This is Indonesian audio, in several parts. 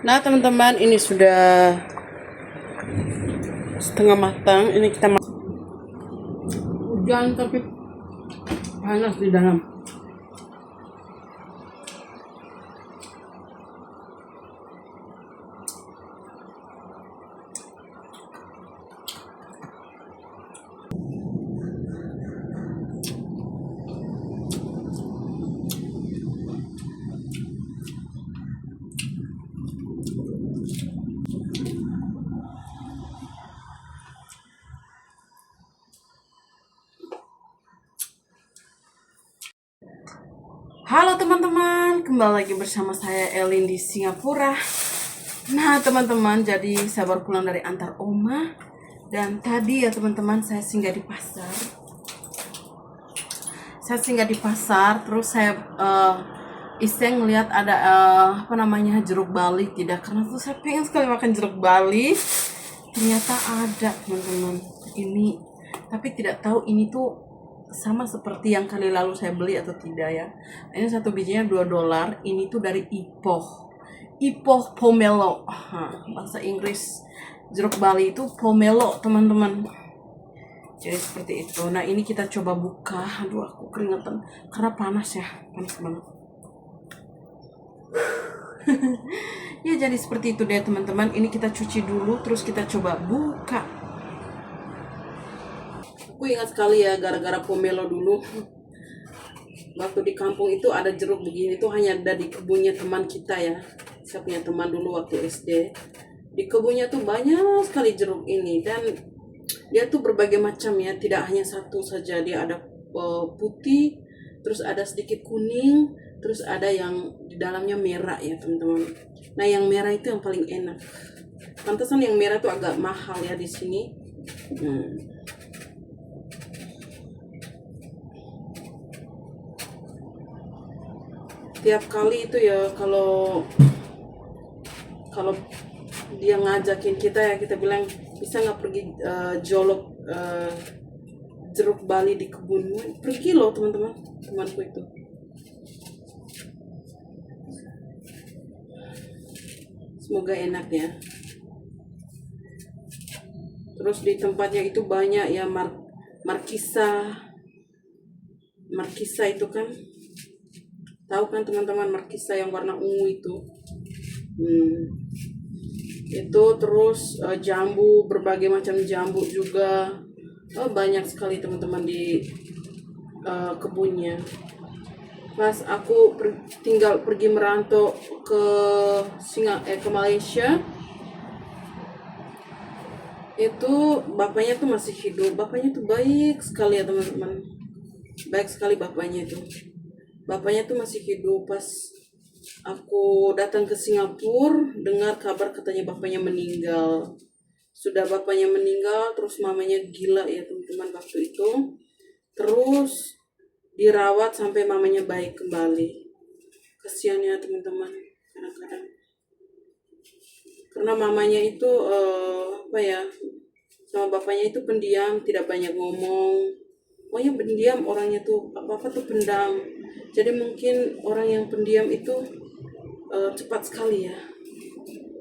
Nah teman-teman, ini sudah setengah matang. Ini kita hujan tapi panas di dalam. Halo teman-teman, kembali lagi bersama saya Elin di Singapura. Nah teman-teman, jadi saya baru pulang dari antar oma. Dan tadi ya teman-teman, saya singgah di pasar. Terus saya iseng ngeliat ada jeruk Bali. Tidak, karena tuh saya pengen sekali makan jeruk Bali. Ternyata ada teman-teman. Ini, tapi tidak tahu ini tuh sama seperti yang kali lalu saya beli atau tidak ya. Ini satu bijinya $2. Ini tuh dari Ipoh pomelo. Bahasa Inggris jeruk Bali itu pomelo teman-teman. Jadi seperti itu. Nah ini kita coba buka. Aduh aku keringetan karena panas banget. Ya jadi seperti itu deh teman-teman. Ini kita cuci dulu terus kita coba buka. Aku ingat sekali ya gara-gara pomelo dulu. Waktu di kampung itu ada jeruk begini tuh hanya ada di kebunnya teman kita ya. Saya punya teman dulu waktu SD. Di kebunnya tuh banyak sekali jeruk ini dan dia tuh berbagai macam ya, tidak hanya satu saja. Dia ada putih, terus ada sedikit kuning, terus ada yang di dalamnya merah ya teman-teman. Nah yang merah itu yang paling enak. Pantesan yang merah tuh agak mahal ya di sini. Tiap kali itu ya kalau dia ngajakin kita ya, kita bilang bisa nggak pergi jolok jeruk Bali di kebunmu. Pergi loh teman-teman, temanku itu. Semoga enak ya. Terus di tempatnya itu banyak ya markisa itu kan, tahu kan teman-teman, markisa yang warna ungu itu. Itu terus jambu, berbagai macam jambu juga. Banyak sekali teman-teman di kebunnya. Pas aku pergi merantau ke Malaysia, itu bapaknya tuh masih hidup. Bapaknya tuh baik sekali ya teman-teman. Baik sekali bapaknya itu. Bapaknya tuh masih hidup. Pas aku datang ke Singapura, dengar kabar katanya bapaknya meninggal. Sudah bapaknya meninggal, terus mamanya gila ya teman-teman waktu itu. Terus dirawat sampai mamanya baik kembali. Kasihan ya teman-teman, kadang-kadang. Karena mamanya itu sama bapaknya itu pendiam, tidak banyak ngomong. Pokoknya pendiam orangnya tuh, apa-apa tuh pendam. Jadi mungkin orang yang pendiam itu cepat sekali ya.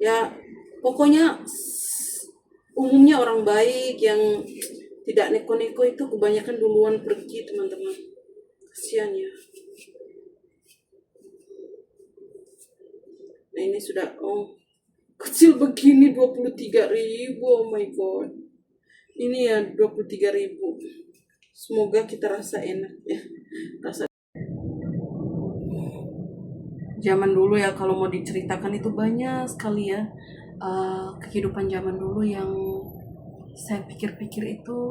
Ya pokoknya umumnya orang baik yang tidak neko-neko itu kebanyakan duluan pergi teman-teman. Kasihan ya. Nah ini sudah kecil begini 23.000. Oh my god. Ini ya 23.000. Semoga kita rasa enak ya. Zaman dulu ya kalau mau diceritakan itu banyak sekali ya kehidupan zaman dulu yang saya pikir-pikir itu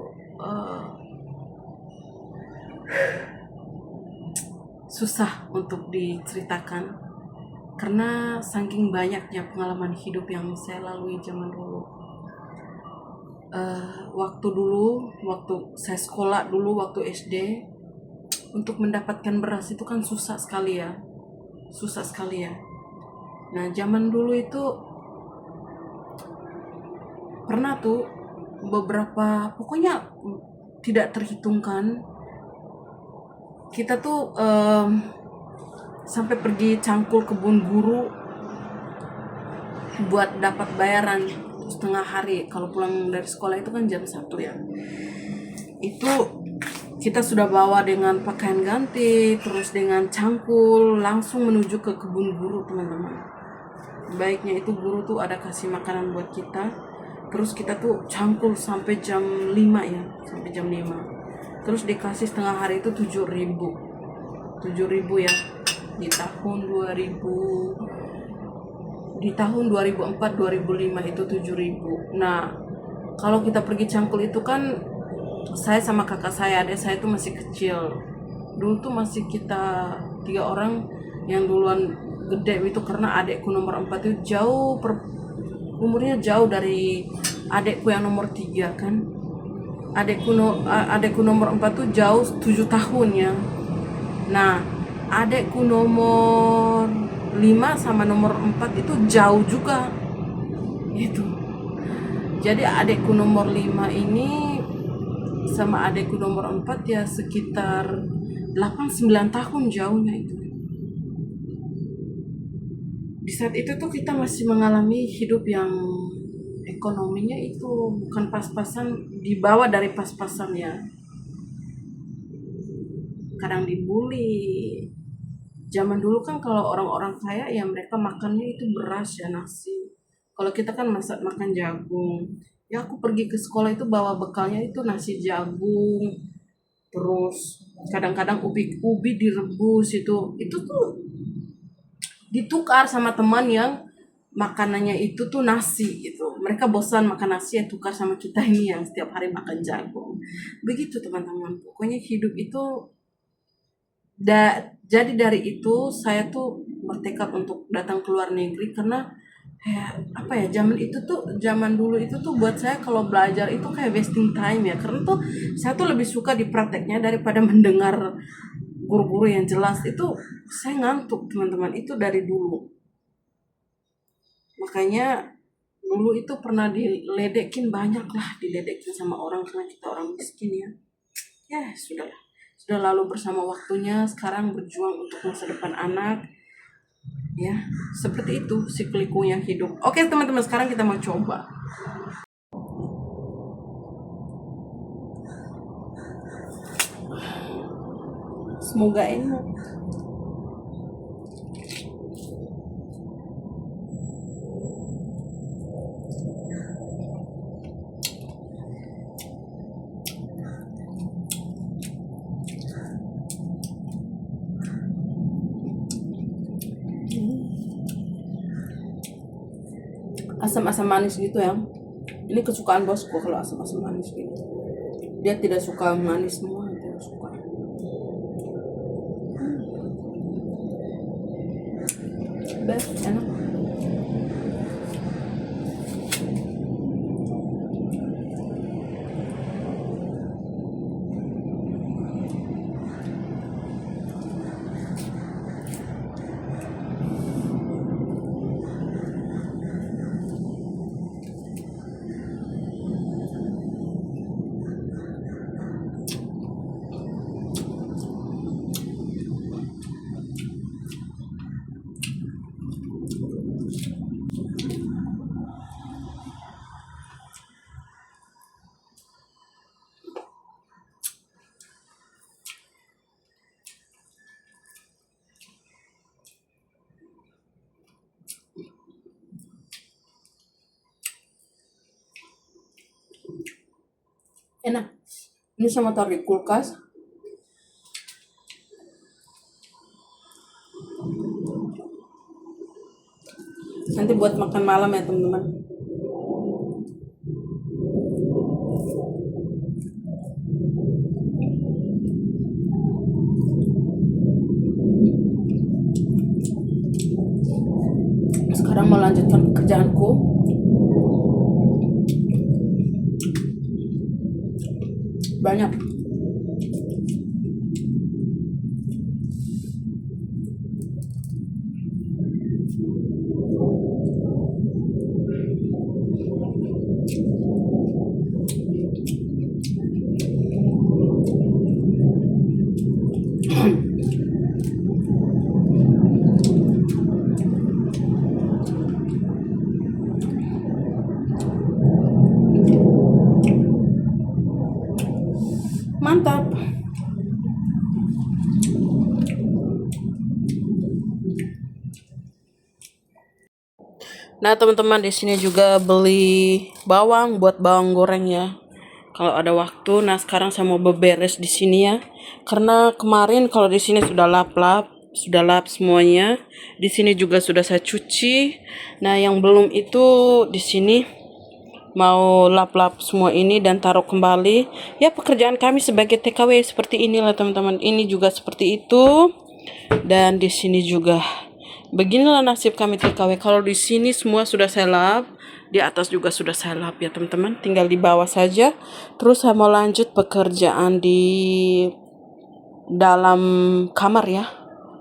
susah untuk diceritakan karena saking banyaknya pengalaman hidup yang saya lalui zaman dulu. Waktu saya sekolah dulu, waktu SD, untuk mendapatkan beras itu kan susah sekali ya. Nah zaman dulu itu pernah tuh beberapa, pokoknya tidak terhitungkan, kita tuh sampai pergi cangkul kebun guru buat dapat bayaran setengah hari. Kalau pulang dari sekolah itu kan jam 1 ya, itu kita sudah bawa dengan pakaian ganti, terus dengan cangkul langsung menuju ke kebun guru, teman-teman. Baiknya itu guru tuh ada kasih makanan buat kita, terus kita tuh cangkul sampai jam 5 ya, sampai jam 5. Terus dikasih setengah hari itu 7.000 ya, di tahun 2004-2005 itu 7.000. Nah, kalau kita pergi cangkul itu kan, saya sama kakak saya, adik saya itu masih kecil. Dulu tuh masih kita 3 orang, yang duluan gede itu karena adikku nomor 4 itu umurnya jauh dari adikku yang nomor 3 kan. Adikku nomor 4 tuh jauh 7 tahun ya. Nah, adikku nomor 5 sama nomor 4 itu jauh juga gitu. Jadi adikku nomor 5 ini sama adikku nomor 4 ya sekitar 8-9 tahun jauhnya itu. Di saat itu tuh kita masih mengalami hidup yang ekonominya itu bukan pas-pasan, di bawah dari pas-pasan ya. Kadang dibully. Zaman dulu kan kalau orang-orang kaya ya mereka makannya itu beras ya, nasi. Kalau kita kan makan jagung. Ya aku pergi ke sekolah itu bawa bekalnya itu nasi jagung. Terus kadang-kadang ubi direbus itu tuh ditukar sama teman yang makanannya itu tuh nasi gitu. Mereka bosan makan nasi, ya tukar sama kita ini yang setiap hari makan jagung. Begitu teman-teman. Pokoknya hidup itu jadi dari itu saya tuh bertekad untuk datang ke luar negeri karena zaman dulu itu tuh buat saya kalau belajar itu kayak wasting time ya, karena tuh saya tuh lebih suka di prakteknya daripada mendengar guru-guru yang jelas. Itu saya ngantuk teman-teman, itu dari dulu. Makanya dulu itu pernah diledekin sama orang karena kita orang miskin ya. Ya sudahlah, sudah lalu bersama waktunya. Sekarang berjuang untuk masa depan anak ya, seperti itu sikliku yang hidup. Oke teman-teman, sekarang kita mau coba. Semoga enak. Asam-asam manis gitu ya. Ini kesukaan bosku kalau asam-asam manis gitu. Dia tidak suka manis semua, tidak suka. Best, enak. Enak. Ini sama taruh di kulkas. Nanti buat makan malam ya teman-teman. Sekarang mau lanjutkan pekerjaanku. Banyak. Mantap. Nah, teman-teman, di sini juga beli bawang buat bawang goreng ya. Kalau ada waktu. Nah, sekarang saya mau beberes di sini ya. Karena kemarin kalau di sini sudah lap-lap, sudah lap semuanya. Di sini juga sudah saya cuci. Nah, yang belum itu di sini mau lap-lap semua ini dan taruh kembali. Ya, pekerjaan kami sebagai TKW seperti inilah, teman-teman. Ini juga seperti itu. Dan di sini juga beginilah nasib kami TKW. Kalau di sini semua sudah saya lap, di atas juga sudah saya lap ya teman-teman. Tinggal di bawah saja. Terus saya mau lanjut pekerjaan di dalam kamar ya.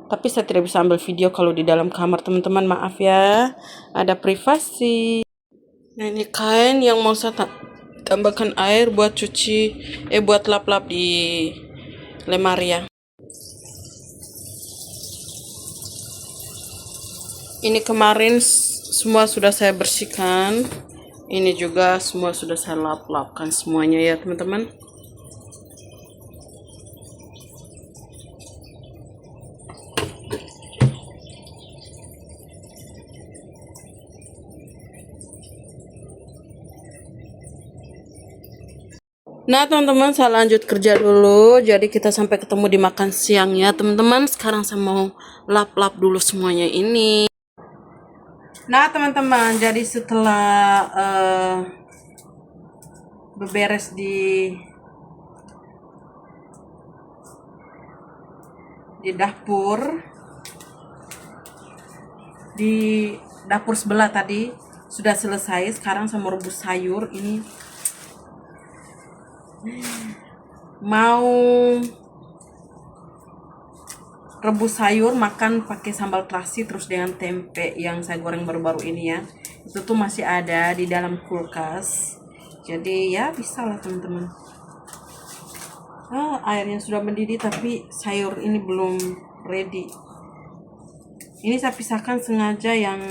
Tapi saya tidak bisa ambil video kalau di dalam kamar, teman-teman. Maaf ya, ada privasi. Nah, ini kain yang mau saya tambahkan air buat cuci, buat lap-lap di lemari ya. Ini kemarin semua sudah saya bersihkan. Ini juga semua sudah saya lap-lapkan semuanya ya teman-teman. Nah teman-teman, saya lanjut kerja dulu. Jadi kita sampai ketemu di makan siang ya teman-teman. Sekarang saya mau lap-lap dulu semuanya ini. Nah teman-teman, jadi setelah beberes di dapur, di dapur sebelah tadi sudah selesai. Sekarang saya mau rebus sayur. Ini mau rebus sayur makan pakai sambal terasi terus dengan tempe yang saya goreng baru-baru ini ya. Itu tuh masih ada di dalam kulkas. Jadi ya bisa lah teman-teman. Airnya sudah mendidih tapi sayur ini belum ready. Ini saya pisahkan sengaja yang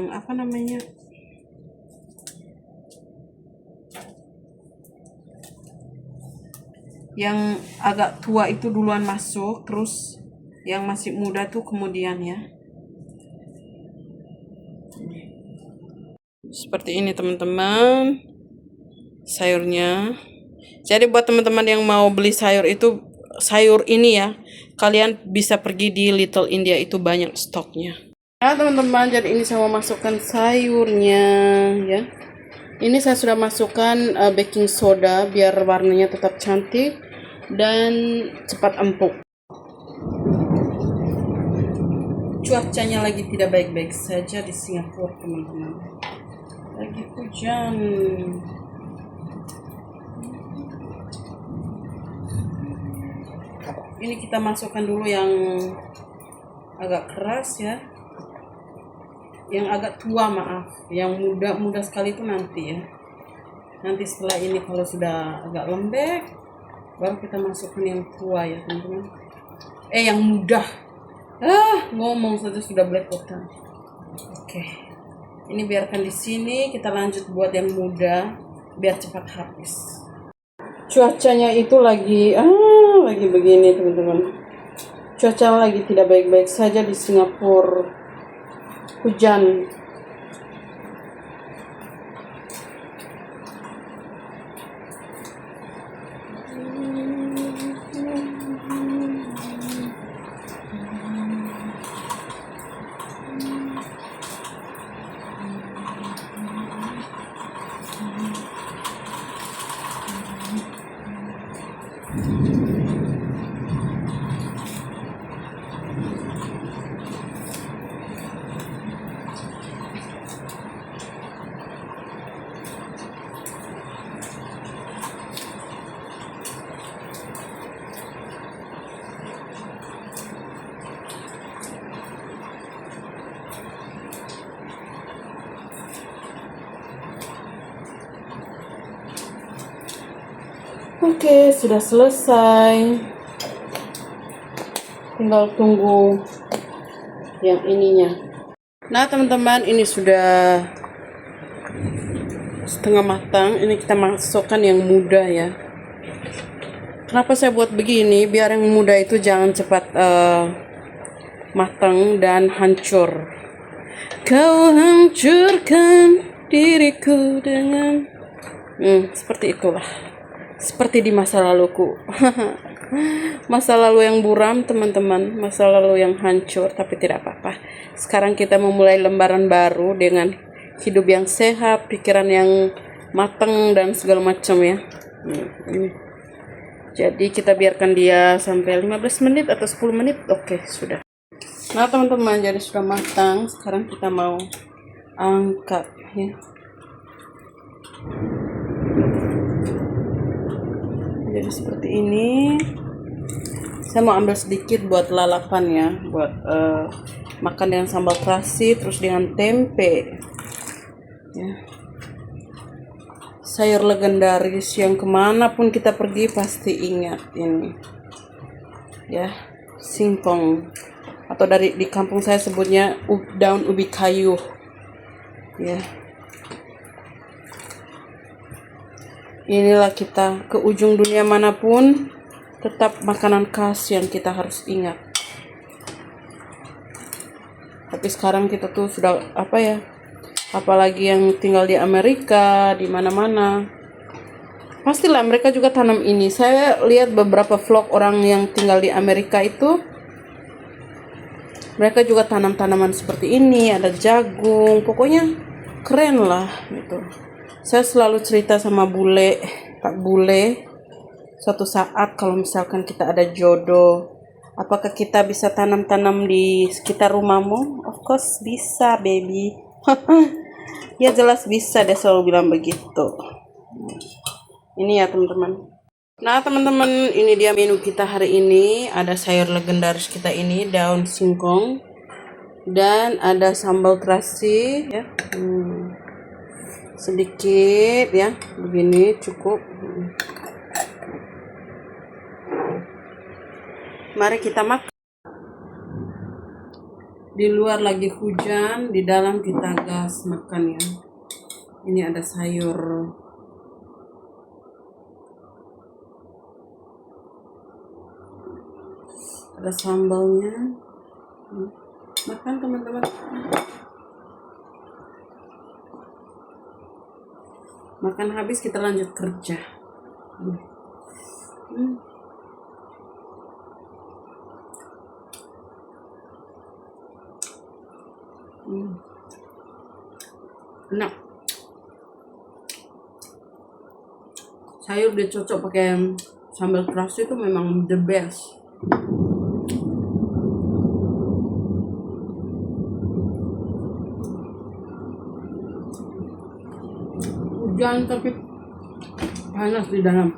apa namanya? Yang agak tua itu duluan masuk, terus yang masih muda tuh kemudian ya. Seperti ini teman-teman sayurnya. Jadi buat teman-teman yang mau beli sayur itu, sayur ini ya, kalian bisa pergi di Little India, itu banyak stoknya. Nah teman-teman, jadi ini saya mau masukkan sayurnya ya. Ini saya sudah masukkan baking soda biar warnanya tetap cantik dan cepat empuk. Cuacanya lagi tidak baik-baik saja di Singapura teman-teman. Lagi hujan. Ini kita masukkan dulu yang agak keras ya. Yang agak tua maaf, yang muda sekali itu nanti ya. Nanti setelah ini kalau sudah agak lembek, baru kita masukkan yang tua ya teman-teman. Yang muda. Ngomong saja sudah belepotan. Oke. Ini biarkan di sini, kita lanjut buat yang muda biar cepat habis. Cuacanya itu lagi begini teman-teman. Cuaca lagi tidak baik-baik saja di Singapura. Hujan. Oke, sudah selesai. Tinggal tunggu yang ininya. Nah, teman-teman, ini sudah setengah matang. Ini kita masukkan yang muda ya. Kenapa saya buat begini? Biar yang muda itu jangan cepat matang dan hancur. Kau hancurkan diriku dengan seperti itulah. Seperti di masa laluku. Masa lalu yang buram, teman-teman. Masa lalu yang hancur, tapi tidak apa-apa. Sekarang kita memulai lembaran baru dengan hidup yang sehat, pikiran yang matang dan segala macam ya. Ini. Jadi kita biarkan dia sampai 15 menit atau 10 menit. Oke, sudah. Nah, teman-teman, jadi sudah matang. Sekarang kita mau angkat ya. Jadi seperti ini. Saya mau ambil sedikit buat lalapan ya, buat makan dengan sambal terasi terus dengan tempe ya. Sayur legendaris yang kemanapun kita pergi pasti ingat ini ya, singkong, atau di kampung saya sebutnya daun ubi kayu ya. Inilah kita ke ujung dunia manapun, tetap makanan khas yang kita harus ingat. Tapi sekarang kita tuh sudah apa ya, apalagi yang tinggal di Amerika, di mana-mana, pastilah mereka juga tanam ini. Saya lihat beberapa vlog orang yang tinggal di Amerika itu, mereka juga tanam tanaman seperti ini, ada jagung, pokoknya keren lah gitu. Saya selalu cerita sama bule, Pak Bule, suatu saat kalau misalkan kita ada jodoh, apakah kita bisa tanam-tanam di sekitar rumahmu? Of course bisa, baby. Ya jelas bisa, dia selalu bilang begitu. Ini ya teman-teman. Nah teman-teman, ini dia menu kita hari ini. Ada sayur legendaris kita ini, daun singkong, dan ada sambal terasi ya. Sedikit ya, begini cukup. Mari kita makan. Di luar lagi hujan, di dalam kita gas makan ya. Ini ada sayur, ada sambalnya. Makan teman-teman. Makan habis kita lanjut kerja. Enak. Sayur dia cocok pakai sambal terasi itu memang the best. Hujan tapi panas di dalam.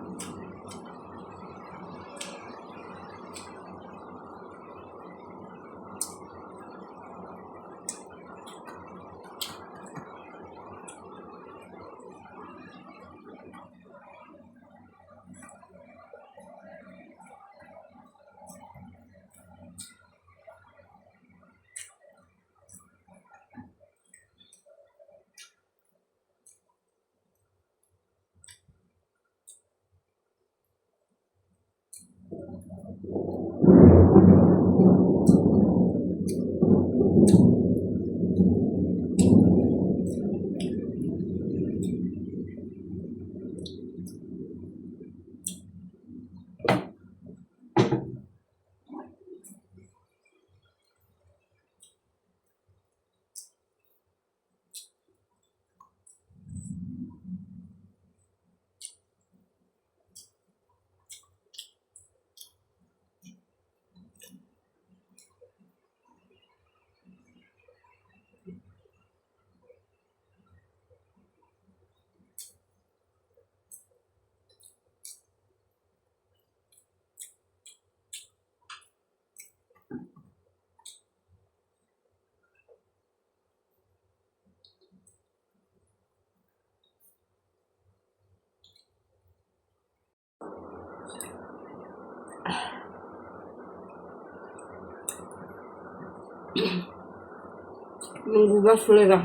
Menggugah selera.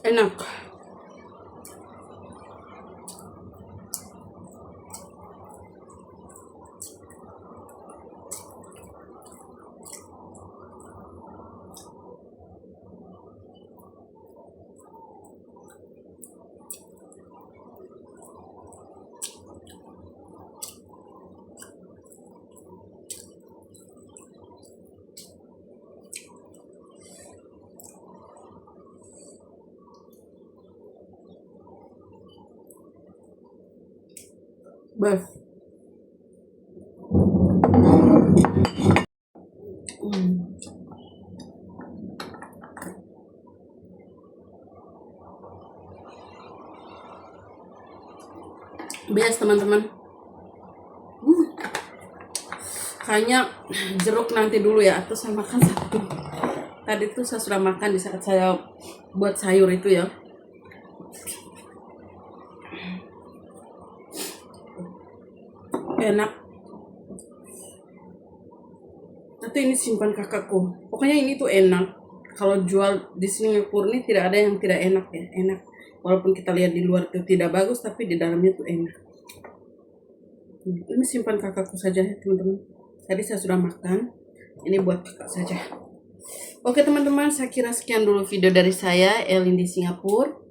Enak. Beh. Bias teman-teman. Kayaknya jeruk nanti dulu ya, atau saya makan satu. Tadi tuh saya sudah makan di saat saya buat sayur itu ya. Enak. Tapi ini simpan kakakku. Pokoknya ini tuh enak. Kalau jual di Singapura ini tidak ada yang tidak enak ya. Enak. Walaupun kita lihat di luar itu tidak bagus, tapi di dalamnya tuh enak. Ini simpan kakakku saja ya teman-teman. Tadi saya sudah makan. Ini buat kakak saja. Oke teman-teman, saya kira sekian dulu video dari saya, Elin di Singapura.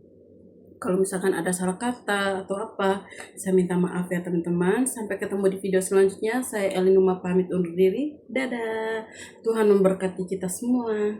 Kalau misalkan ada salah kata atau apa, saya minta maaf ya teman-teman. Sampai ketemu di video selanjutnya. Saya Elin Uma pamit undur diri. Dadah. Tuhan memberkati kita semua.